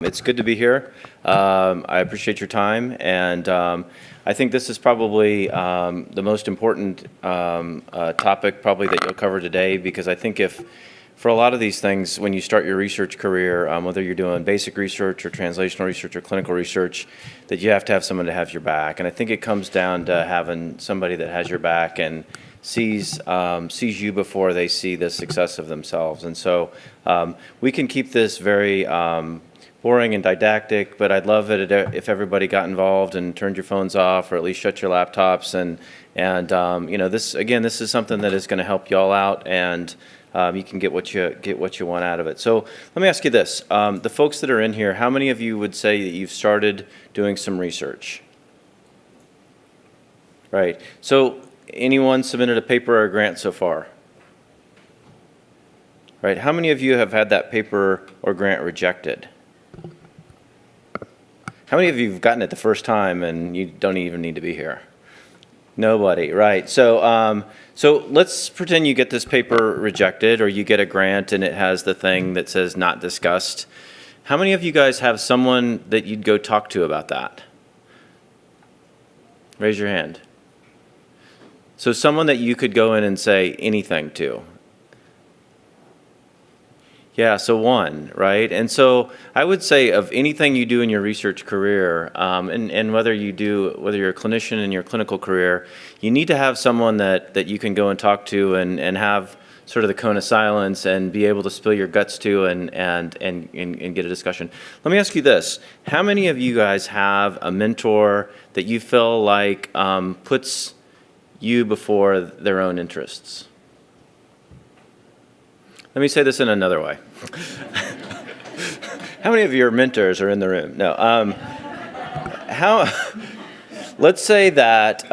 It's good to be here. I appreciate your time, and I think this is probably the most important topic probably that you'll cover today, because I think if for a lot of these things, when you start your research career, whether you're doing basic research or translational research or clinical research, that you have to have someone to have your back. And I think it comes down to having somebody that has your back and sees you before they see the success of themselves. And so we can keep this very boring and didactic, but I'd love it if everybody got involved and turned your phones off, or at least shut your laptops. And you know, this is something that is going to help you all out, and you can get what you want out of it. So let me ask you this: the folks that are in here, how many of you would say that you've started doing some research? Right. So anyone submitted a paper or a grant so far? Right. How many of you have had that paper or grant rejected? How many of you have gotten it the first time and you don't even need to be here? Nobody, right? So, so let's pretend you get this paper rejected, or you get a grant and it has the thing that says not discussed. How many of you guys have someone that you'd go talk to about that? Raise your hand. So someone that you could go in and say anything to. Yeah, so one, right? And so I would say of anything you do in your research career, and whether you're a clinician in your clinical career, you need to have someone that you can go and talk to and have sort of the cone of silence and be able to spill your guts to and get a discussion. Let me ask you this: how many of you guys have a mentor that you feel like puts you before their own interests? Let me say this in another way. How many of your mentors are in the room? No. Let's say that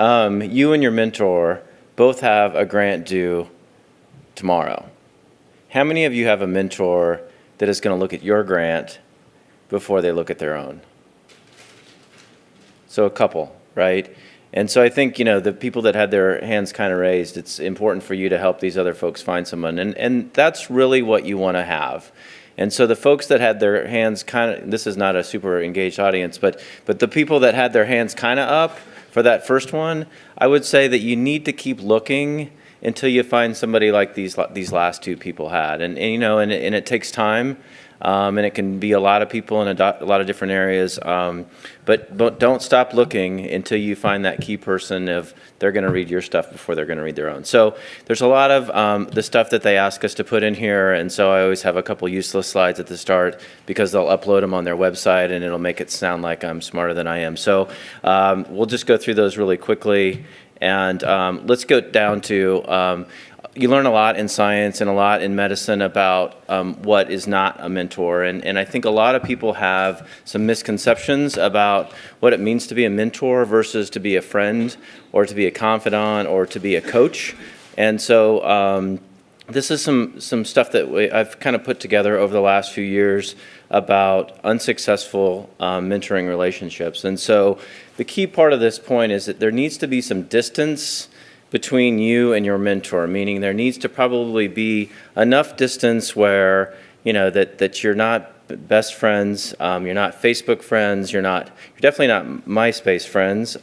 you and your mentor both have a grant due tomorrow. How many of you have a mentor that is going to look at your grant before they look at their own? So a couple, right? And so I think, you know, the people that had their hands kind of raised, it's important for you to help these other folks find someone. And that's really what you want to have. And so the folks that had their hands kind of, this is not a super engaged audience, but the people that had their hands kind of up for that first one, I would say that you need to keep looking until you find somebody like these last two people had. And you know, and it takes time. And it can be a lot of people in a lot of different areas, but don't stop looking until you find that key person if they're going to read your stuff before they're going to read their own. So there's a lot of the stuff that they ask us to put in here, and so I always have a couple useless slides at the start because they'll upload them on their website and it'll make it sound like I'm smarter than I am. So we'll just go through those really quickly, and let's go down to you learn a lot in science and a lot in medicine about what is not a mentor. And I think a lot of people have some misconceptions about what it means to be a mentor versus to be a friend or to be a confidant or to be a coach. And so this is some stuff that I've kind of put together over the last few years about unsuccessful mentoring relationships. And so the key part of this point is that there needs to be some distance between you and your mentor, meaning there needs to probably be enough distance where, you know, that you're not best friends, you're not Facebook friends, you're definitely not MySpace friends,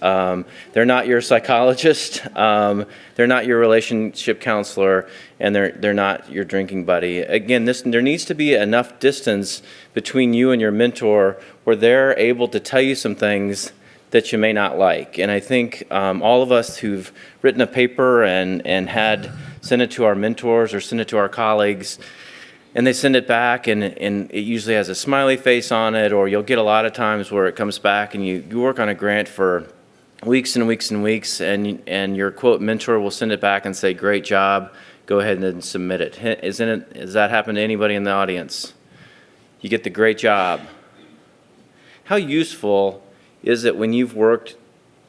they're not your psychologist, they're not your relationship counselor, and they're not your drinking buddy. Again, there needs to be enough distance between you and your mentor where they're able to tell you some things that you may not like. And I think all of us who've written a paper and had sent it to our mentors or sent it to our colleagues, and they send it back and it usually has a smiley face on it, or you'll get a lot of times where it comes back and you work on a grant for weeks and weeks and weeks, and your quote mentor will send it back and say, "Great job, go ahead and submit it." Has that happened to anybody in the audience? You get the great job. How useful is it when you've worked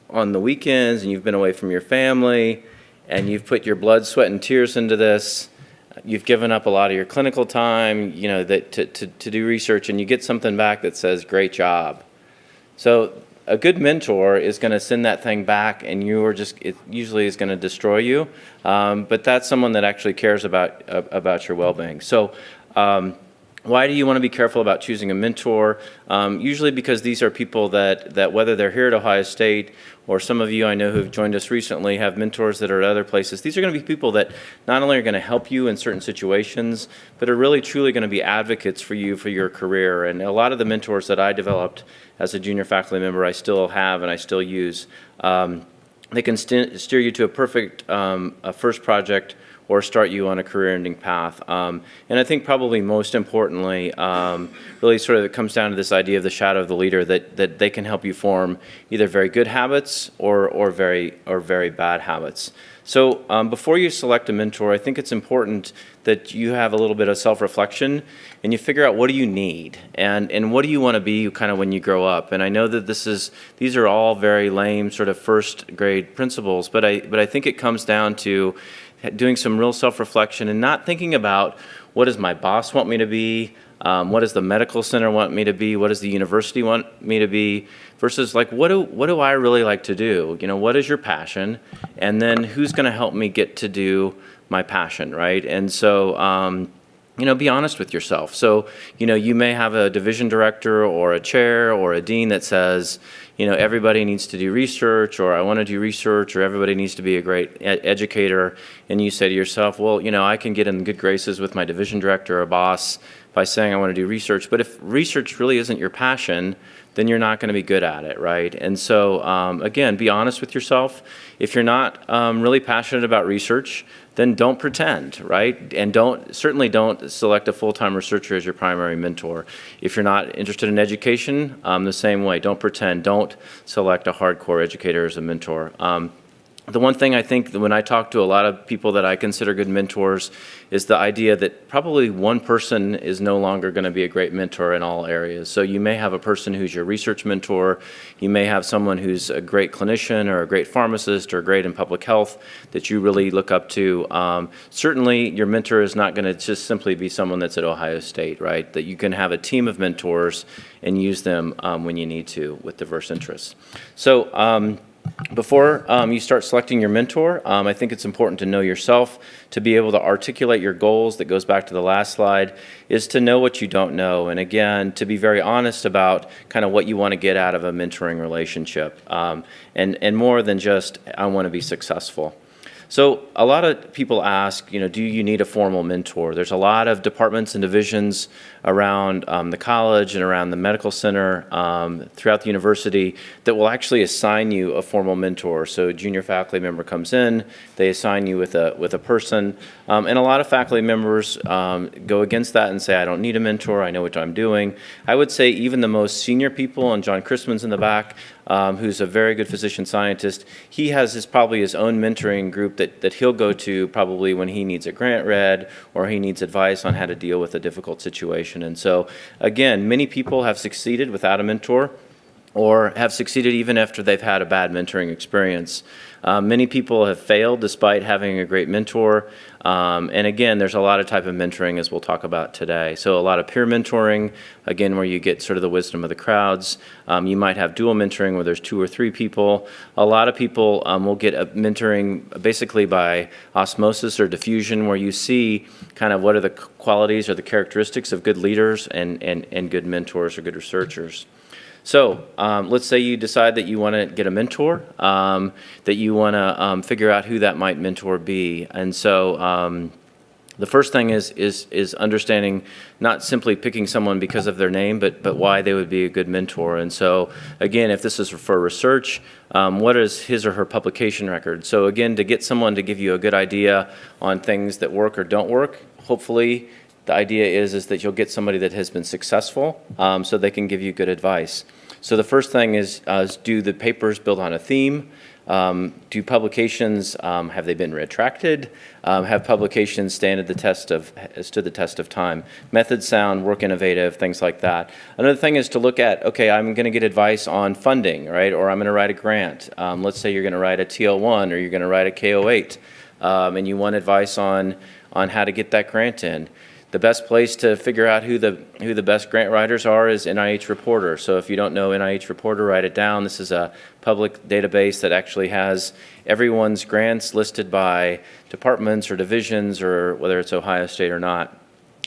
on the weekends and you've been away from your family and you've put your blood, sweat, and tears into this, you've given up a lot of your clinical time, you know, to do research, and you get something back that says, "Great job." So a good mentor is going to send that thing back, and it usually is going to destroy you, but that's someone that actually cares about your well-being. So Why do you want to be careful about choosing a mentor? Usually because these are people that whether they're here at Ohio State or some of you I know who've joined us recently have mentors that are at other places. These are going to be people that not only are going to help you in certain situations, but are really truly going to be advocates for you for your career. And a lot of the mentors that I developed as a junior faculty member I still have and I still use. They can steer you to a perfect a first project or start you on a career-ending path. And I think probably most importantly, really sort of it comes down to this idea of the shadow of the leader, that they can help you form either very good habits or very bad habits. So before you select a mentor, I think it's important that you have a little bit of self-reflection and you figure out what do you need and what do you want to be kind of when you grow up. And I know that these are all very lame sort of first grade principles, but I think it comes down to doing some real self-reflection and not thinking about what does my boss want me to be, what does the medical center want me to be, what does the university want me to be, versus like what do I really like to do? You know, what is your passion, and then who's going to help me get to do my passion, right? And so you know, be honest with yourself. So, you know, you may have a division director or a chair or a dean that says, you know, everybody needs to do research, or I want to do research, or everybody needs to be a great educator. And you say to yourself, well, you know, I can get in good graces with my division director or boss by saying I want to do research. But if research really isn't your passion, then you're not going to be good at it, right? And so, again, be honest with yourself. If you're not really passionate about research, then don't pretend, right? And certainly don't select a full-time researcher as your primary mentor. If you're not interested in education, the same way, don't pretend. Don't select a hardcore educator as a mentor. The one thing I think that when I talk to a lot of people that I consider good mentors is the idea that probably one person is no longer going to be a great mentor in all areas. So you may have a person who's your research mentor, you may have someone who's a great clinician or a great pharmacist or great in public health that you really look up to. Certainly your mentor is not going to just simply be someone that's at Ohio State, right? That you can have a team of mentors and use them when you need to with diverse interests. So before you start selecting your mentor, I think it's important to know yourself, to be able to articulate your goals. That goes back to the last slide, is to know what you don't know. And again, to be very honest about kind of what you want to get out of a mentoring relationship, and more than just, I want to be successful. So a lot of people ask, you know, do you need a formal mentor? There's a lot of departments and divisions around the college and around the medical center throughout the university that will actually assign you a formal mentor. So a junior faculty member comes in, they assign you with a person, and a lot of faculty members go against that and say, I don't need a mentor, I know what I'm doing. I would say even the most senior people, and John Christman's in the back, who's a very good physician scientist, he has probably his own mentoring group that he'll go to probably when he needs a grant read or he needs advice on how to deal with a difficult situation. And so, again, many people have succeeded without a mentor or have succeeded even after they've had a bad mentoring experience. Many people have failed despite having a great mentor. And again, there's a lot of type of mentoring as we'll talk about today. So a lot of peer mentoring, again, where you get sort of the wisdom of the crowds. You might have dual mentoring where there's 2 or 3 people. A lot of people will get a mentoring basically by osmosis or diffusion, where you see kind of what are the qualities or the characteristics of good leaders and good mentors or good researchers. So let's say you decide that you want to get a mentor, that you want to figure out who that might mentor be. And so the first thing is understanding, not simply picking someone because of their name, but why they would be a good mentor. And so again, if this is for research, what is his or her publication record? So again, to get someone to give you a good idea on things that work or don't work, hopefully the idea is that you'll get somebody that has been successful so they can give you good advice. So the first thing is do the papers build on a theme? Do publications, have they been retracted? Have publications stood the test of time? Methods sound, work innovative, things like that. Another thing is to look at, okay, I'm going to get advice on funding, right? Or I'm going to write a grant. Let's say you're going to write a TL1 or you're going to write a KO8, and you want advice on how to get that grant in. The best place to figure out who the best grant writers are is NIH Reporter. So if you don't know NIH Reporter, write it down. This is a public database that actually has everyone's grants listed by departments or divisions or whether it's Ohio State or not.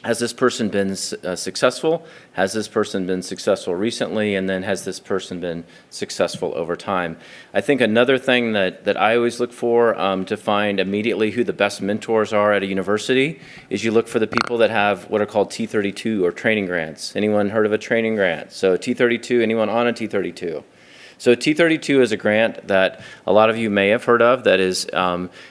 has this person been successful? Has this person been successful recently? And then has this person been successful over time? I think another thing that I always look for to find immediately who the best mentors are at a university is you look for the people that have what are called T32 or training grants. Anyone heard of a training grant? So T32, anyone on a T32? So T32 is a grant that a lot of you may have heard of that is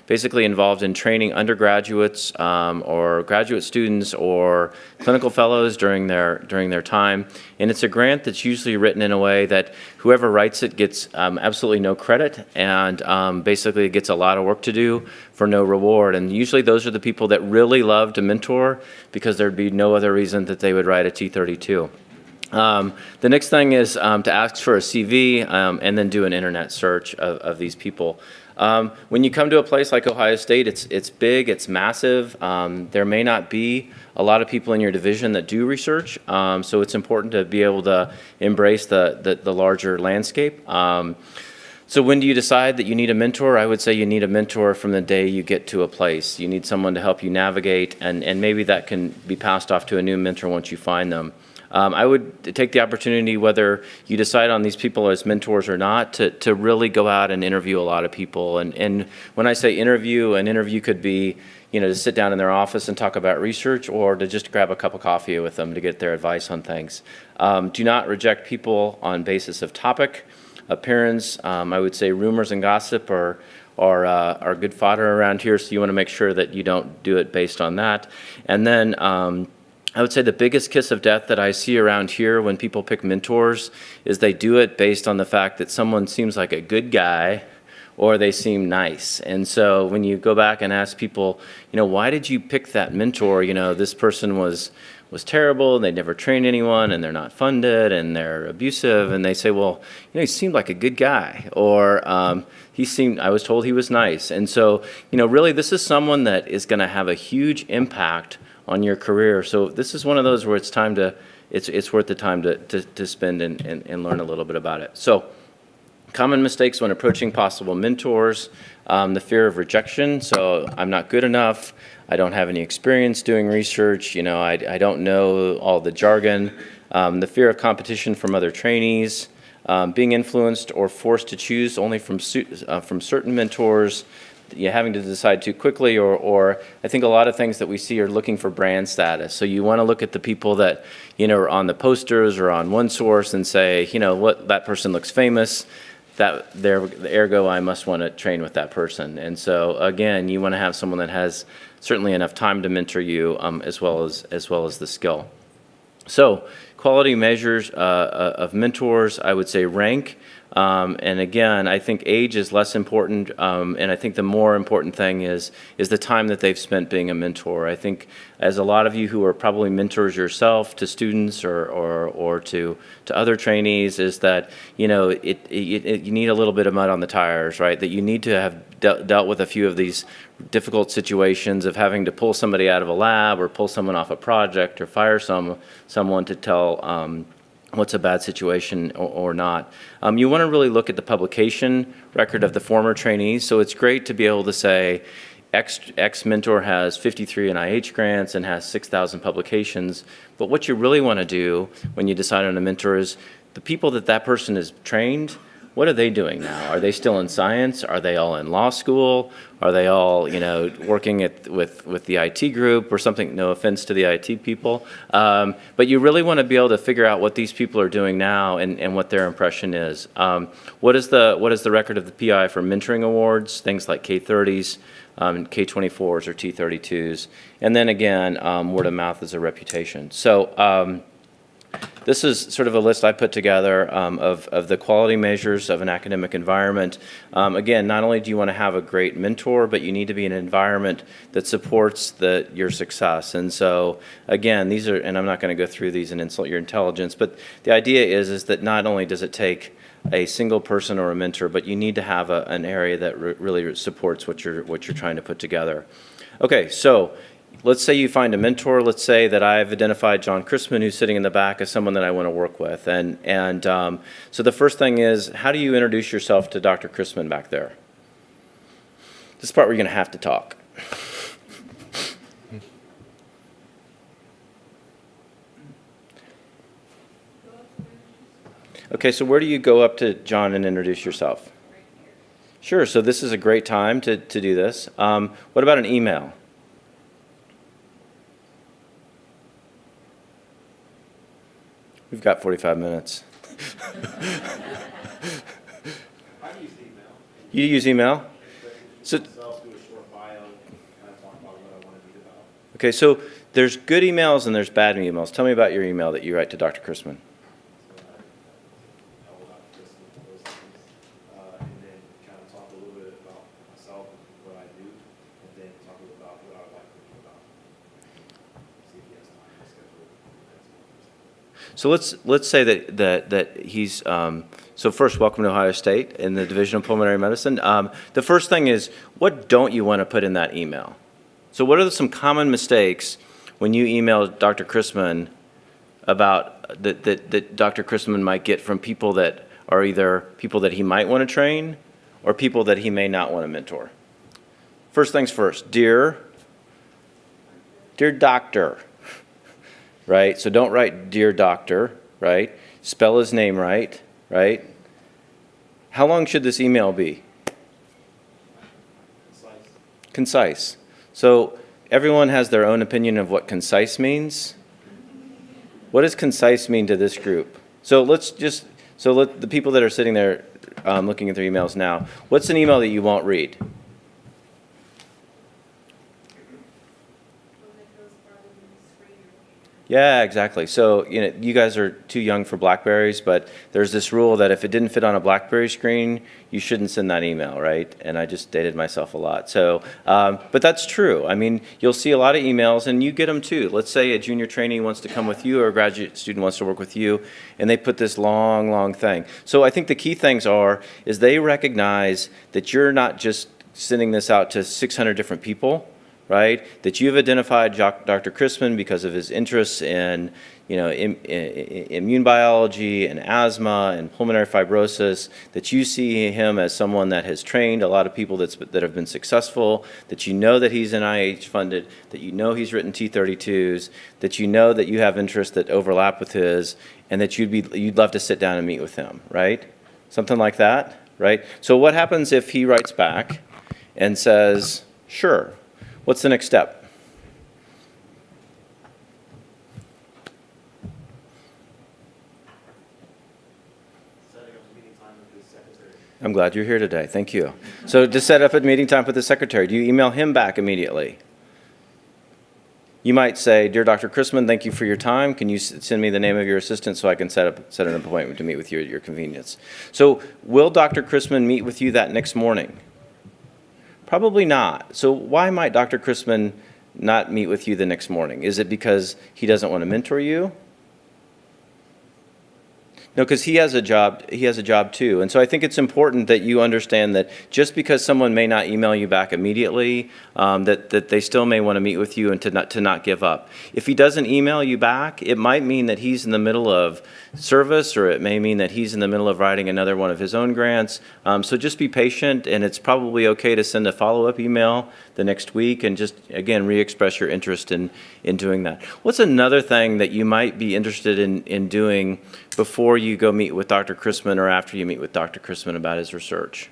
basically involved in training undergraduates or graduate students or clinical fellows during their time. And it's a grant that's usually written in a way that whoever writes it gets absolutely no credit and basically gets a lot of work to do for no reward. And usually those are the people that really love to mentor because there'd be no other reason that they would write a T32. The next thing is to ask for a CV and then do an internet search of these people. When you come to a place like Ohio State, it's big, it's massive. There may not be a lot of people in your division that do research, so it's important to be able to embrace the larger landscape. So when do you decide that you need a mentor? I would say you need a mentor from the day you get to a place. You need someone to help you navigate, and maybe that can be passed off to a new mentor once you find them. I would take the opportunity, whether you decide on these people as mentors or not, to really go out and interview a lot of people. And when I say interview, an interview could be, to sit down in their office and talk about research, or to just grab a cup of coffee with them to get their advice on things. Do not reject people on basis of topic, appearance. I would say rumors and gossip are good fodder around here, so you want to make sure that you don't do it based on that. And then I would say the biggest kiss of death that I see around here when people pick mentors is they do it based on the fact that someone seems like a good guy or they seem nice. And so when you go back and ask people, why did you pick that mentor? This person was terrible, and they never trained anyone, and they're not funded, and they're abusive. And they say, well, he seemed like a good guy, or I was told he was nice. And so, really this is someone that is going to have a huge impact on your career. So this is one of those where it's worth the time to spend and learn a little bit about it. So common mistakes when approaching possible mentors, the fear of rejection. So I'm not good enough. I don't have any experience doing research. I don't know all the jargon. The fear of competition from other trainees, being influenced or forced to choose only from certain mentors, having to decide too quickly, or I think a lot of things that we see are looking for brand status. So you want to look at the people that are on the posters or on one source and say, what, that person looks famous, ergo I must want to train with that person. And so again, you want to have someone that has certainly enough time to mentor you as well as the skill. So quality measures of mentors, I would say rank. And again, I think age is less important, and I think the more important thing is the time that they've spent being a mentor. I think as a lot of you who are probably mentors yourself to students or to other trainees, is that you need a little bit of mud on the tires, right? That you need to have dealt with a few of these difficult situations of having to pull somebody out of a lab or pull someone off a project or fire someone to tell what's a bad situation or not. You want to really look at the publication record of the former trainees. So it's great to be able to say, X mentor has 53 NIH grants and has 6,000 publications. But what you really want to do when you decide on a mentor is the people that person is trained, what are they doing now? Are they still in science? Are they all in law school? Are they all, working with the IT group or something? No offense to the IT people. But you really want to be able to figure out what these people are doing now and what their impression is. What is the record of the PI for mentoring awards? Things like K30s, K24s or T32s. And then again, word of mouth is a reputation. So this is sort of a list I put together of the quality measures of an academic environment. Again, not only do you want to have a great mentor, but you need to be in an environment that supports your success. And so, again, these are, and I'm not going to go through these and insult your intelligence, but the idea is that not only does it take a single person or a mentor, but you need to have an area that really supports what you're trying to put together. Okay, so let's say you find a mentor. Let's say that I've identified John Chrisman, who's sitting in the back, as someone that I want to work with. And so the first thing is, how do you introduce yourself to Dr. Chrisman back there? This part where you're going to have to talk. Okay, so where do you go up to John and introduce yourself? Sure, so this is a great time to do this. What about an email? We've got 45 minutes. I use email. You use email? So, Do a short bio, kind of talk about what I want to read about. okay, so there's good emails and there's bad emails. Tell me about your email that you write to Dr. Chrisman. So I will not just those things, and then kind of talk a little bit about myself and what I do, and then talk a little about what I would like to read about. See if he has time to schedule. So let's say that he's so first, welcome to Ohio State in the Division of Pulmonary Medicine. The first thing is, what don't you want to put in that email? So what are some common mistakes when you email Dr. Chrisman about that Dr. Chrisman might get from people that are either people that he might want to train or people that he may not want to mentor? First things first, dear doctor, right? So don't write dear doctor, right? Spell his name right? How long should this email be? Concise. So everyone has their own opinion of what concise means. What does concise mean to this group? So let the people that are sitting there looking at their emails now, what's an email that you won't read? Yeah, exactly. So, you guys are too young for BlackBerries, but there's this rule that if it didn't fit on a BlackBerry screen, you shouldn't send that email, right? And I just dated myself a lot. So, but that's true. I mean, you'll see a lot of emails, and you get them too. Let's say a junior trainee wants to come with you, or a graduate student wants to work with you, and they put this long thing. So I think the key things is they recognize that you're not just sending this out to 600 different people, right? That you've identified Dr. Chrisman because of his interests in, immune biology and asthma and pulmonary fibrosis, that you see him as someone that has trained a lot of people that have been successful, that you know that he's NIH funded, that you know he's written T32s, that you know that you have interests that overlap with his, and that you'd love to sit down and meet with him, right? Something like that, right? So what happens if he writes back and says, sure? What's the next step? Setting up a meeting time with his secretary. I'm glad you're here today. Thank you. So to set up a meeting time with the secretary, do you email him back immediately? You might say, dear Dr. Chrisman, thank you for your time. Can you send me the name of your assistant so I can set an appointment to meet with you at your convenience? So will Dr. Chrisman meet with you that next morning? Probably not. So why might Dr. Chrisman not meet with you the next morning? Is it because he doesn't want to mentor you? No, because he has a job. He has a job too, and so I think it's important that you understand that just because someone may not email you back immediately, that they still may want to meet with you and to not give up. If he doesn't email you back, it might mean that he's in the middle of service, or it may mean that he's in the middle of writing another one of his own grants. So just be patient, and it's probably okay to send a follow-up email the next week and just again re-express your interest in doing that. What's another thing that you might be interested in doing before you go meet with Dr. Chrisman or after you meet with Dr. Chrisman about his research?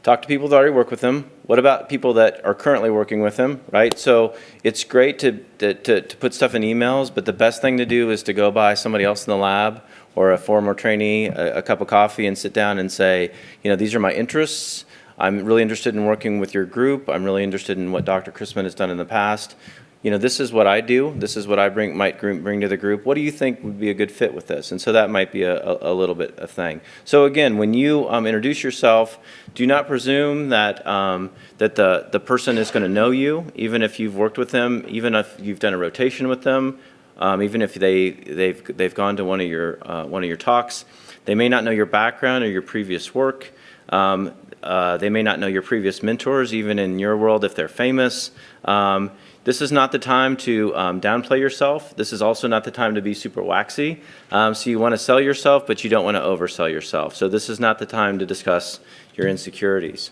Talk to people that already work with him. What about people that are currently working with him, right? So it's great to put stuff in emails, but the best thing to do is to go by somebody else in the lab or a former trainee, a cup of coffee, and sit down and say, these are my interests. I'm really interested in working with your group. I'm really interested in what Dr. Chrisman has done in the past. This is what I do. This is what I might bring to the group. What do you think would be a good fit with this? And so that might be a little bit of thing. So again, when you introduce yourself, do not presume that the person is going to know you, even if you've worked with them, even if you've done a rotation with them, even if they've gone to one of your talks. They may not know your background or your previous work. They may not know your previous mentors, even in your world if they're famous. This is not the time to downplay yourself. This is also not the time to be super waxy. So you want to sell yourself, but you don't want to oversell yourself. So this is not the time to discuss your insecurities.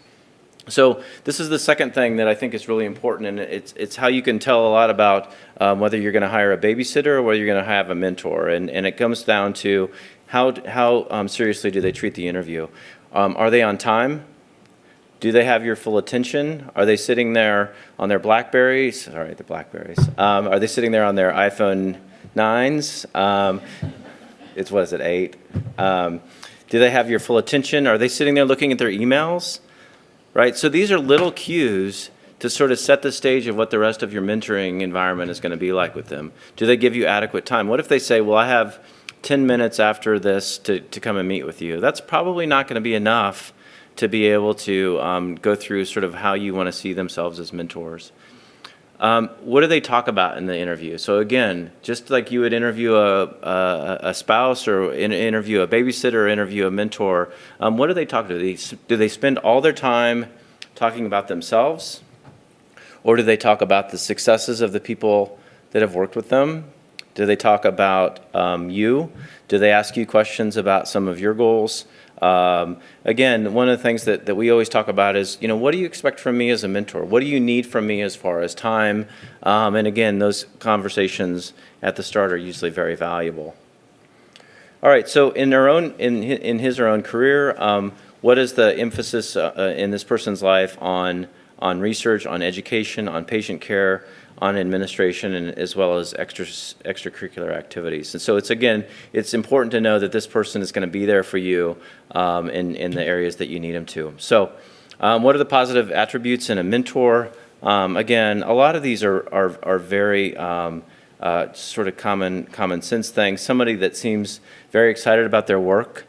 So this is the second thing that I think is really important, and it's how you can tell a lot about whether you're going to hire a babysitter or whether you're going to have a mentor, and it comes down to how seriously do they treat the interview. Are they on time? Do they have your full attention? Are they sitting there on their Blackberries? Sorry, the Blackberries. Are they sitting there on their iPhone 9s? It's, what is it, 8? Do they have your full attention? Are they sitting there looking at their emails? Right? So these are little cues to sort of set the stage of what the rest of your mentoring environment is going to be like with them. Do they give you adequate time? What if they say, well, I have 10 minutes after this to come and meet with you? That's probably not going to be enough to be able to go through sort of how you want to see themselves as mentors. What do they talk about in the interview? So again, just like you would interview a spouse or interview a babysitter or interview a mentor, what do they talk to? Do they spend all their time talking about themselves? Or do they talk about the successes of the people that have worked with them? Do they talk about you? Do they ask you questions about some of your goals? Again, one of the things that we always talk about is, what do you expect from me as a mentor? What do you need from me as far as time? And again, those conversations at the start are usually very valuable. All right, so in his or her own career, what is the emphasis in this person's life on research, on education, on patient care, on administration, and as well as extracurricular activities? And so it's important to know that this person is going to be there for you in the areas that you need them to. So what are the positive attributes in a mentor? Again, a lot of these are very sort of common sense things. Somebody that seems very excited about their work.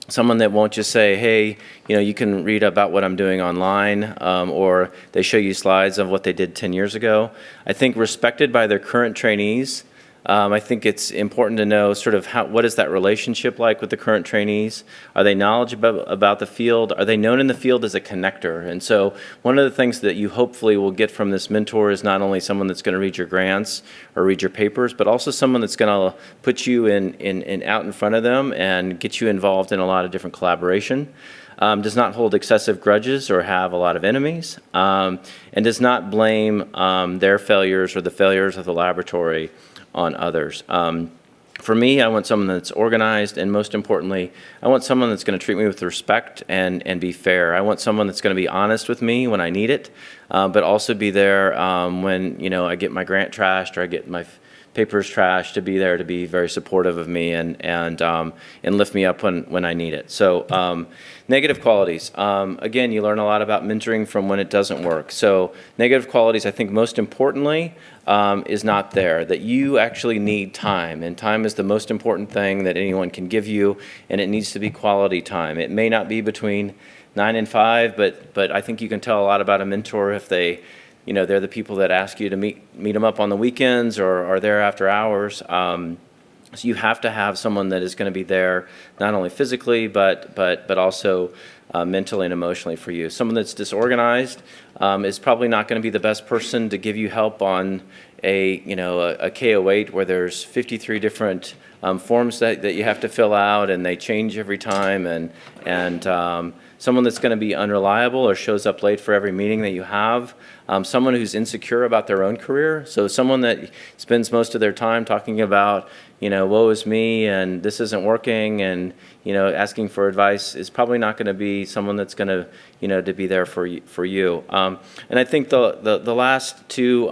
Someone that won't just say, hey, you can read about what I'm doing online, or they show you slides of what they did 10 years ago. I think respected by their current trainees. I think it's important to know sort of what is that relationship like with the current trainees? Are they knowledgeable about the field? Are they known in the field as a connector? And so one of the things that you hopefully will get from this mentor is not only someone that's going to read your grants or read your papers, but also someone that's going to put you out in front of them and get you involved in a lot of different collaboration. Does not hold excessive grudges or have a lot of enemies, and does not blame their failures or the failures of the laboratory on others. For me, I want someone that's organized, and most importantly, I want someone that's going to treat me with respect and be fair. I want someone that's going to be honest with me when I need it, but also be there when I get my grant trashed or I get my papers trashed, to be there to be very supportive of me and lift me up when I need it. So negative qualities. Again, you learn a lot about mentoring from when it doesn't work. So negative qualities, I think most importantly, is not there, that you actually need time, and time is the most important thing that anyone can give you, and it needs to be quality time. It may not be between 9 and 5, but I think you can tell a lot about a mentor if they're the people that ask you to meet them up on the weekends or are there after hours. So you have to have someone that is going to be there not only physically but also mentally and emotionally for you. Someone that's disorganized is probably not going to be the best person to give you help on a KO8 where there's 53 different forms that you have to fill out and they change every time, and someone that's going to be unreliable or shows up late for every meeting that you have. Someone who's insecure about their own career. So someone that spends most of their time talking about, woe is me and this isn't working, and asking for advice is probably not going to be someone that's going to be there for you. And I think the last two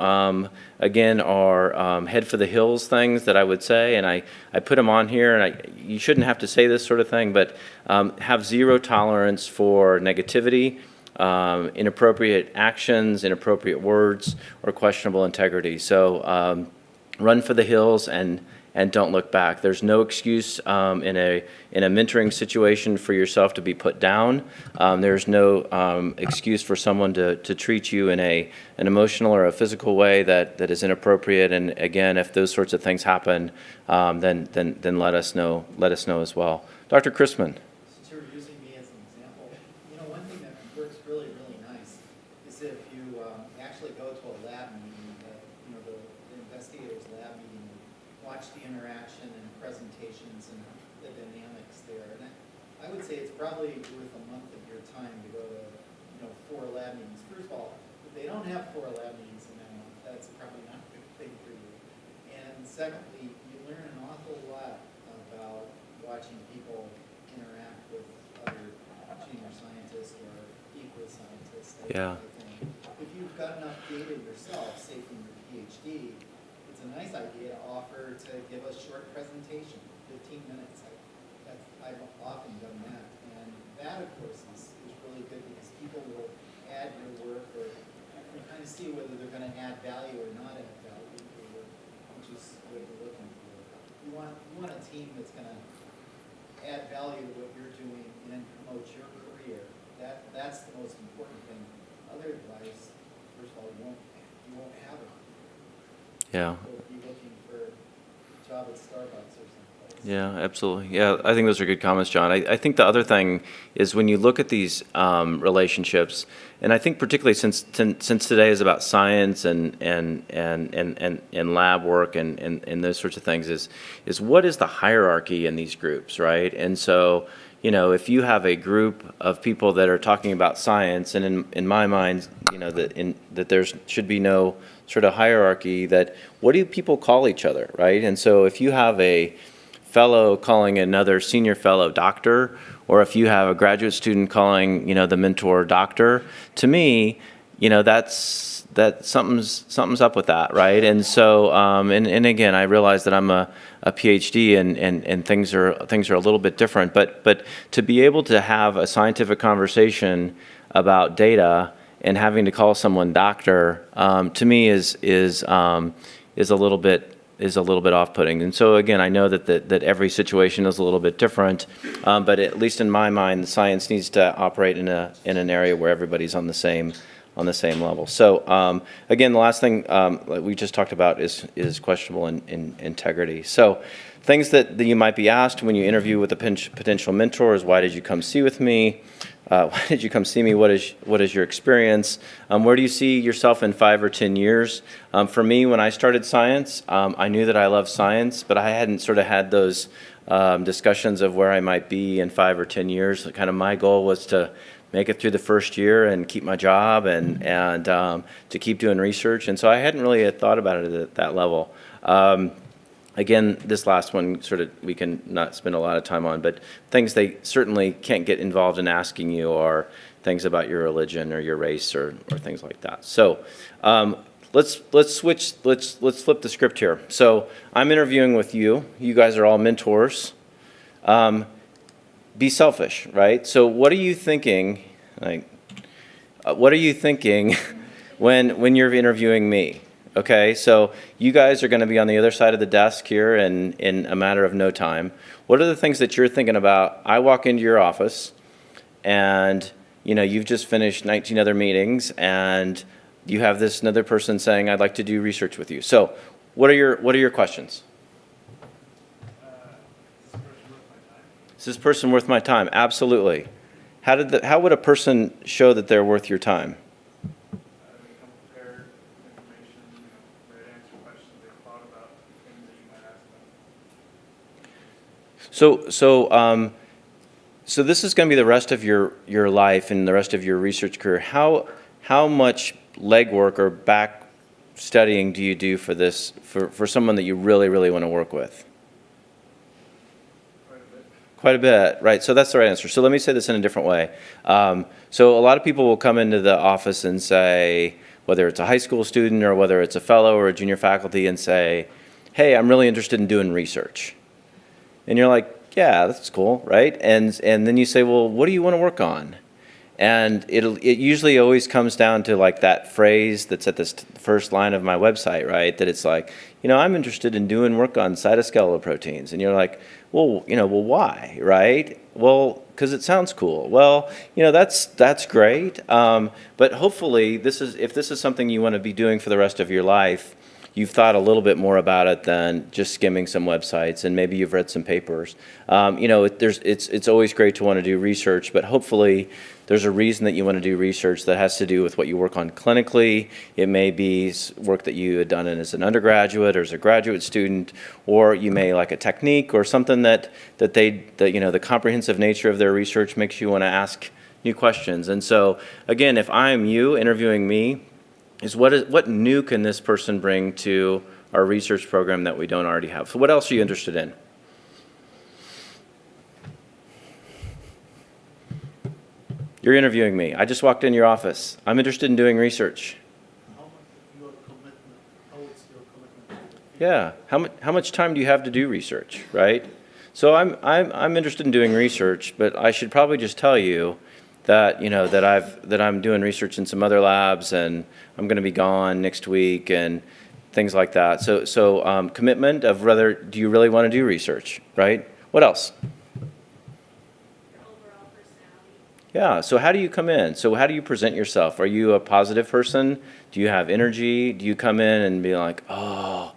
again are head for the hills things that I would say, and I put them on here, and you shouldn't have to say this sort of thing, but have zero tolerance for negativity, inappropriate actions, inappropriate words, or questionable integrity. So run for the hills and don't look back. There's no excuse in a mentoring situation for yourself to be put down. There's no excuse for someone to treat you in an emotional or a physical way that is inappropriate. And again, if those sorts of things happen, then let us know as well. Dr. Chrisman. Since you're using me as an example, one thing that works really, really nice is if you actually go to a lab meeting, the investigator's lab meeting, watch the interaction and presentations and the dynamics there. And I would say it's probably worth a month of your time to go to 4 lab meetings. First of all, if they don't have 4 lab meetings in that month, that's probably not a good thing for you. And secondly, you learn an awful lot about watching people interact with other junior scientists or equal scientists. Yeah. I think. If you've got enough data yourself, say from your PhD, it's a nice idea to offer to give a short presentation, 15 minutes. I've often done that. And that, of course, is really good because people will add your work or you kind of see whether they're going to add value or not add value to your work, which is what you're looking for. You want a team that's going to add value to what you're doing and promote your career. That's the most important thing. Otherwise, first of all, you won't have it. Yeah. You'll be looking for a job at Starbucks or someplace. Yeah, absolutely. Yeah, I think those are good comments, John. I think the other thing is when you look at these relationships, and I think particularly since today is about science and lab work and those sorts of things, is what is the hierarchy in these groups, right? And so, if you have a group of people that are talking about science, and in my mind, that there should be no sort of hierarchy, that what do people call each other, right? And so if you have a fellow calling another senior fellow doctor, or if you have a graduate student calling, the mentor doctor, to me, that something's up with that, right? And so, and again, I realize that I'm a PhD and things are a little bit different, but to be able to have a scientific conversation about data and having to call someone doctor, to me is a little bit off-putting. And so again, I know that every situation is a little bit different, but at least in my mind, the science needs to operate in an area where everybody's on the same level. So again, the last thing we just talked about is questionable integrity. So things that you might be asked when you interview with a potential mentor is, why did you come see with me? Why did you come see me? What is your experience? Where do you see yourself in 5 or 10 years? For me, when I started science, I knew that I loved science, but I hadn't sort of had those discussions of where I might be in 5 or 10 years. Kind of my goal was to make it through the first year and keep my job and to keep doing research. And so I hadn't really thought about it at that level. Again, this last one sort of we can not spend a lot of time on, but things they certainly can't get involved in asking you are things about your religion or your race or things like that. So let's flip the script here. So I'm interviewing with you. You guys are all mentors. Be selfish, right? So what are you thinking? What are you thinking when you're interviewing me? Okay, so you guys are going to be on the other side of the desk here in a matter of no time. What are the things that you're thinking about? I walk into your office, and you've just finished 19 other meetings, and you have this another person saying, "I'd like to do research with you." So, what are your questions? Is this person worth my time? Absolutely. How would a person show that they're worth your time? So this is going to be the rest of your life and the rest of your research career. How much legwork or back studying do you do for this for someone that you really, really want to work with? Quite a bit, right? So that's the right answer. So let me say this in a different way. So a lot of people will come into the office and say, whether it's a high school student or whether it's a fellow or a junior faculty, and say, "Hey, I'm really interested in doing research." And you're like, "Yeah, that's cool," right? And then you say, "Well, what do you want to work on?" And it usually always comes down to like that phrase that's at this first line of my website, right? That it's like, I'm interested in doing work on cytoskeletal proteins. And you're like, well, why, right? Well, because it sounds cool. Well, that's great. But hopefully if this is something you want to be doing for the rest of your life, you've thought a little bit more about it than just skimming some websites, and maybe you've read some papers. It's always great to want to do research, but hopefully there's a reason that you want to do research that has to do with what you work on clinically. It may be work that you had done as an undergraduate or as a graduate student, or you may like a technique or something that the comprehensive nature of their research makes you want to new questions. And so, again, if I'm you interviewing me, is what new can this person bring to our research program that we don't already have? So what else are you interested in? You're interviewing me. I just walked in your office. I'm interested in doing research. How much of your commitment, how is your commitment to the field? Yeah. How much time do you have to do research, right? So I'm interested in doing research, but I should probably just tell you that that I'm doing research in some other labs, and I'm going to be gone next week and things like that. So commitment of whether do you really want to do research, right? What else? Your overall personality. Yeah, so how do you come in? So how do you present yourself? Are you a positive person? Do you have energy? Do you come in and be like, oh,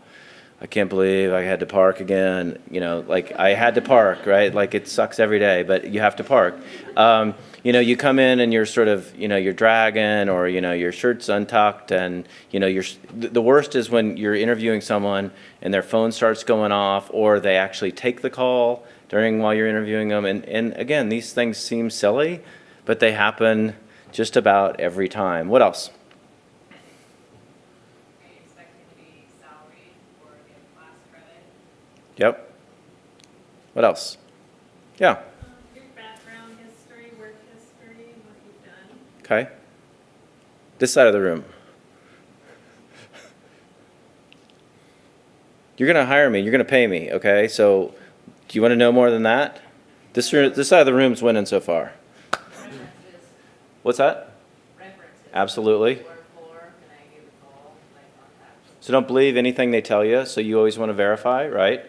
I can't believe I had to park again? Like I had to park, right? Like it sucks every day, but you have to park. You come in and you're sort of, you're dragging, or, your shirt's untucked, and, the worst is when you're interviewing someone and their phone starts going off, or they actually take the call while you're interviewing them. And again, these things seem silly, but they happen just about every time. What else? Are you expecting to be salaried or get class credit? Yep. What else? Yeah. Your background history, work history, and what you've done. Okay. This side of the room. You're going to hire me. You're going to pay me. Okay. So, do you want to know more than that? This side of the room's winning so far. References. What's that? References. Absolutely. Can I give a call, like contacts? So don't believe anything they tell you. So you always want to verify, right?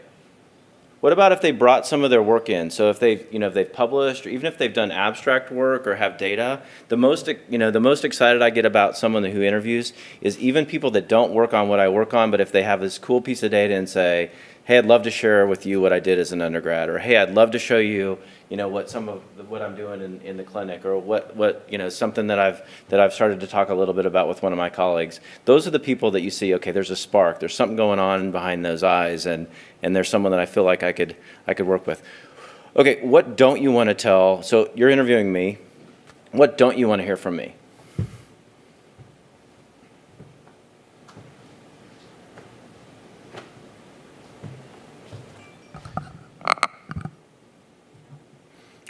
What about if they brought some of their work in? So if they've published, or even if they've done abstract work or have data, the most excited I get about someone who interviews is even people that don't work on what I work on, but if they have this cool piece of data and say, hey, I'd love to share with you what I did as an undergrad, or hey, I'd love to show you, what I'm doing in the clinic, or what something that I've started to talk a little bit about with one of my colleagues. Those are the people that you see, okay, there's a spark, there's something going on behind those eyes, and there's someone that I feel like I could work with. Okay, what don't you want to tell? So you're interviewing me. What don't you want to hear from me?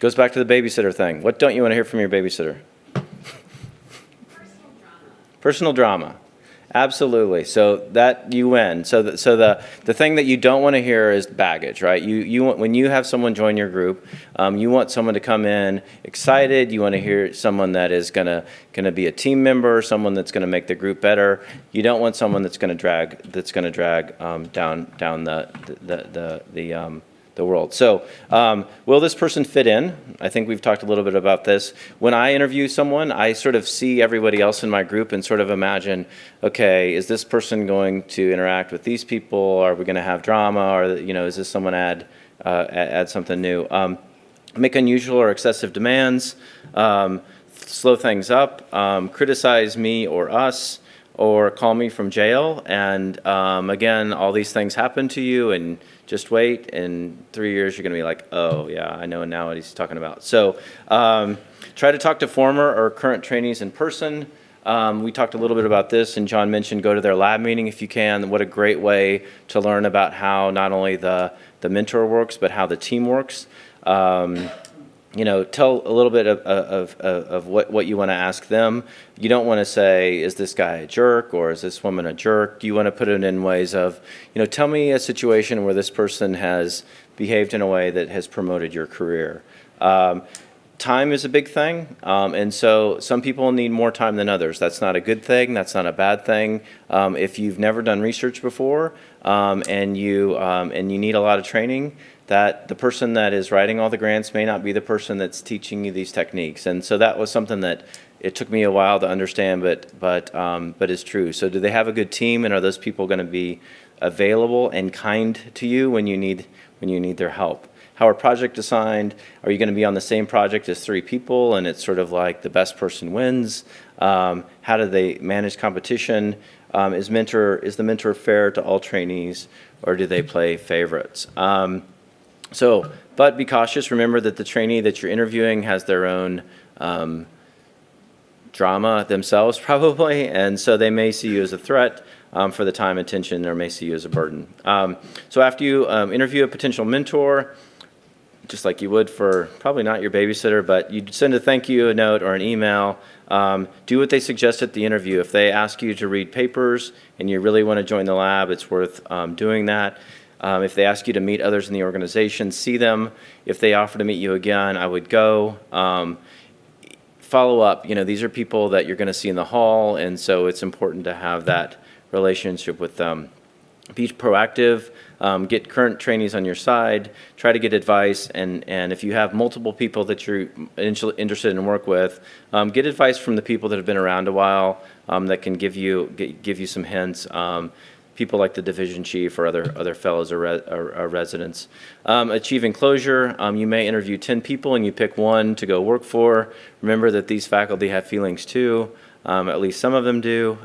Goes back to the babysitter thing. What don't you want to hear from your babysitter? Personal drama. Personal drama. Absolutely. So that you win. So the thing that you don't want to hear is baggage, right? You want, when you have someone join your group, you want someone to come in excited. You want to hear someone that is gonna be a team member, someone that's gonna make the group better. You don't want someone that's gonna drag down the world. So, will this person fit in? I think we've talked a little bit about this. When I interview someone, I sort of see everybody else in my group and sort of imagine, okay, is this person going to interact with these people? Are we going to have drama? Or, is this someone add something new? Make unusual or excessive demands, slow things up, criticize me or us, or call me from jail. And again, all these things happen to you, and just wait. In 3 years, you're going to be like, oh, yeah, I know now what he's talking about. So try to talk to former or current trainees in person. We talked a little bit about this, and John mentioned go to their lab meeting if you can. What a great way to learn about how not only the mentor works, but how the team works. Tell a little bit of what you want to ask them. You don't want to say, is this guy a jerk, or is this woman a jerk? You want to put it in ways of, tell me a situation where this person has behaved in a way that has promoted your career. Time is a big thing, and so some people need more time than others. That's not a good thing. That's not a bad thing. If you've never done research before, and you need a lot of training, that the person that is writing all the grants may not be the person that's teaching you these techniques. And so that was something that it took me a while to understand, but is true. So do they have a good team, and are those people going to be available and kind to you when you need their help? How are projects assigned? Are you going to be on the same project as 3 people, and it's sort of like the best person wins? How do they manage competition? Is the mentor fair to all trainees, or do they play favorites? But be cautious. Remember that the trainee that you're interviewing has their own drama themselves probably, and so they may see you as a threat for the time and attention, or may see you as a burden. So after you interview a potential mentor, just like you would for probably not your babysitter, but you'd send a thank you note or an email. Do what they suggest at the interview. If they ask you to read papers and you really want to join the lab, it's worth doing that. If they ask you to meet others in the organization, see them. If they offer to meet you again, I would go. Follow up. These are people that you're going to see in the hall, and so it's important to have that relationship with them. Be proactive. Get current trainees on your side. Try to get advice, and if you have multiple people that you're interested in work with, get advice from the people that have been around a while that can give you some hints. People like the division chief or other fellows or residents. Achieving closure, you may interview 10 people and you pick one to go work for. Remember that these faculty have feelings too. At least some of them do.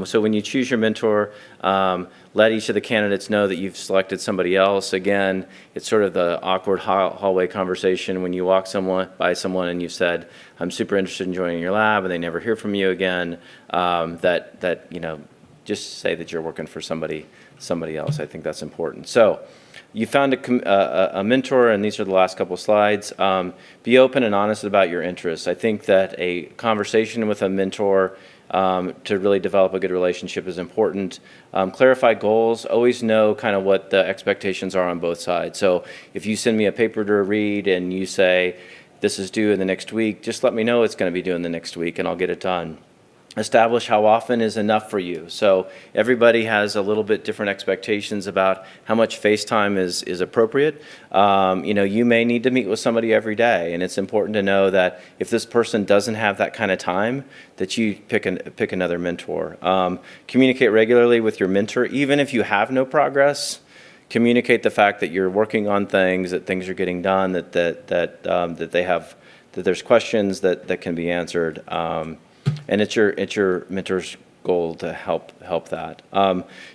So when you choose your mentor, let each of the candidates know that you've selected somebody else. Again, it's sort of the awkward hallway conversation when you walk by someone and you've said, I'm super interested in joining your lab, and they never hear from you again. Just say that you're working for somebody else. I think that's important. So you found a mentor, and these are the last couple slides. Be open and honest about your interests. I think that a conversation with a mentor to really develop a good relationship is important. Clarify goals. Always know kind of what the expectations are on both sides. So if you send me a paper to read and you say, this is due in the next week, just let me know it's going to be due in the next week, and I'll get it done. Establish how often is enough for you. So everybody has a little bit different expectations about how much face time is appropriate. You may need to meet with somebody every day, and it's important to know that if this person doesn't have that kind of time, that you pick another mentor. Communicate regularly with your mentor, even if you have no progress. Communicate the fact that you're working on things, that things are getting done, that there's questions that can be answered. And it's your mentor's goal to help that.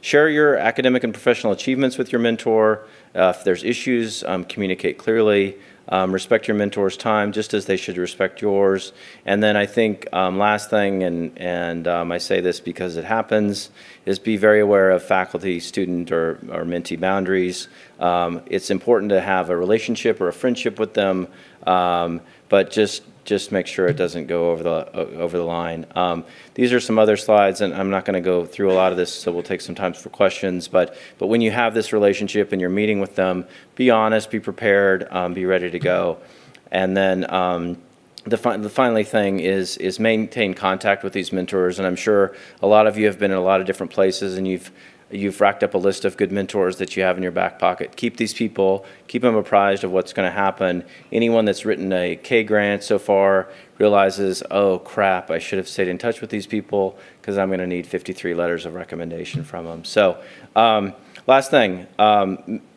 Share your academic and professional achievements with your mentor. If there's issues, communicate clearly. Respect your mentor's time just as they should respect yours. And then I think last thing, and I say this because it happens, is be very aware of faculty, student, or mentee boundaries. It's important to have a relationship or a friendship with them, but just make sure it doesn't go over the line. These are some other slides, and I'm not going to go through a lot of this, so we'll take some time for questions. But when you have this relationship and you're meeting with them, be honest, be prepared, be ready to go. And then the final thing is maintain contact with these mentors. And I'm sure a lot of you have been in a lot of different places, and you've racked up a list of good mentors that you have in your back pocket. Keep these people, keep them apprised of what's going to happen. Anyone that's written a K grant so far realizes, oh crap, I should have stayed in touch with these people because I'm going to need 53 letters of recommendation from them. So last thing,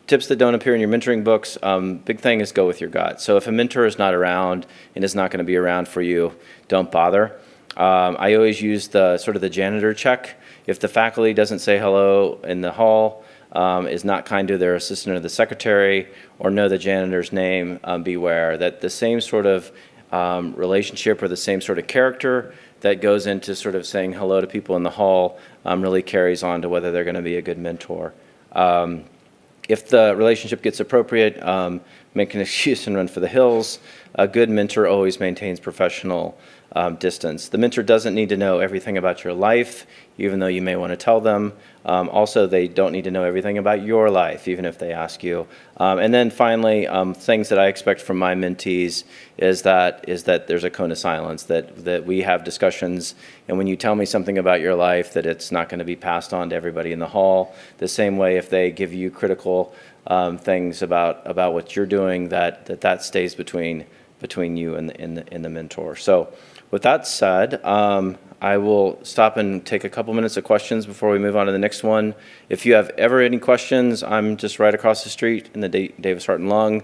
tips that don't appear in your mentoring books, big thing is go with your gut. So if a mentor is not around and is not going to be around for you, don't bother. I always use the janitor check. If the faculty doesn't say hello in the hall, is not kind to their assistant or the secretary, or know the janitor's name, beware. That the same sort of relationship or the same sort of character that goes into sort of saying hello to people in the hall really carries on to whether they're going to be a good mentor. If the relationship gets appropriate, make an excuse and run for the hills. A good mentor always maintains professional distance. The mentor doesn't need to know everything about your life, even though you may want to tell them. Also, they don't need to know everything about your life, even if they ask you. And then finally, things that I expect from my mentees is that there's a cone of silence, that we have discussions, and when you tell me something about your life, that it's not going to be passed on to everybody in the hall. The same way, if they give you critical things about what you're doing, that stays between you and the mentor. So with that said, I will stop and take a couple minutes of questions before we move on to the next one. If you have ever any questions, I'm just right across the street in the Davis Heart and Lung.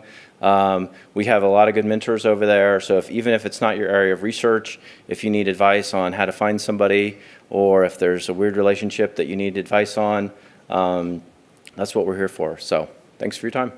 We have a lot of good mentors over there, so even if it's not your area of research, if you need advice on how to find somebody, or if there's a weird relationship that you need advice on, that's what we're here for. So thanks for your time.